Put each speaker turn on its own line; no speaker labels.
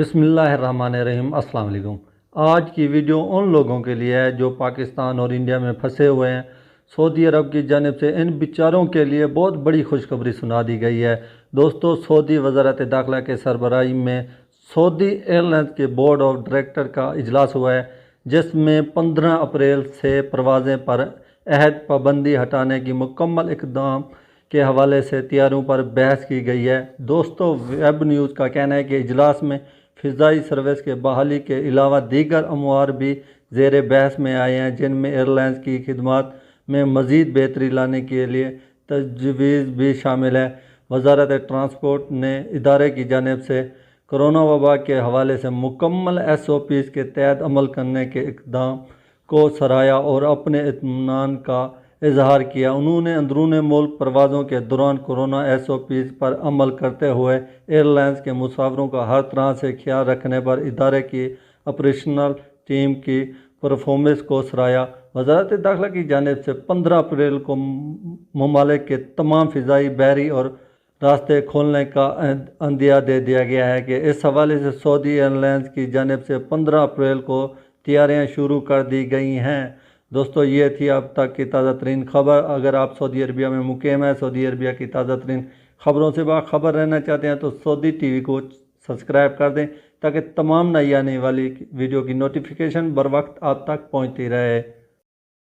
بسم اللہ الرحمن الرحیم۔ السلام علیکم۔ آج کی ویڈیو ان لوگوں کے لیے ہے جو پاکستان اور انڈیا میں پھنسے ہوئے ہیں۔ سعودی عرب کی جانب سے ان بیچاروں کے لیے بہت بڑی خوشخبری سنا دی گئی ہے۔ دوستو، سعودی وزارت داخلہ کے سربراہی میں سعودی ایئرلائنس کے بورڈ آف ڈائریکٹر کا اجلاس ہوا ہے، جس میں 15 اپریل سے پروازیں پر عائد پابندی ہٹانے کی مکمل اقدام کے حوالے سے تیاریوں پر بحث کی گئی ہے۔ دوستو، ویب نیوز کا کہنا ہے کہ اجلاس میں فضائی سروس کے بحالی کے علاوہ دیگر امور بھی زیر بحث میں آئے ہیں، جن میں ایئر لائنز کی خدمات میں مزید بہتری لانے کے لیے تجویز بھی شامل ہے۔ وزارت ٹرانسپورٹ نے ادارے کی جانب سے کرونا وبا کے حوالے سے مکمل SOPs کے تحت عمل کرنے کے اقدام کو سراہا اور اپنے اطمینان کا اظہار کیا۔ انہوں نے اندرون ملک پروازوں کے دوران کرونا SOPs پر عمل کرتے ہوئے ایئر لائنز کے مسافروں کا ہر طرح سے خیال رکھنے پر ادارے کی آپریشنل ٹیم کی پرفارمنس کو سراہا۔ وزارت داخلہ کی جانب سے 15 اپریل کو ممالک کے تمام فضائی، بحری اور راستے کھولنے کا عندیہ دے دیا گیا ہے کہ اس حوالے سے سعودی ایئر لائنز کی جانب سے 15 اپریل کو تیاریاں شروع کر دی گئی ہیں۔ دوستو، یہ تھی اب تک کی تازہ ترین خبر۔ اگر آپ سعودی عربیہ میں مقیم ہیں، سعودی عربیہ کی تازہ ترین خبروں سے باخبر رہنا چاہتے ہیں تو سعودی TV کو سبسکرائب کر دیں تاکہ تمام نئی آنے والی ویڈیو کی نوٹیفیکیشن بر وقت آپ تک پہنچتی رہے۔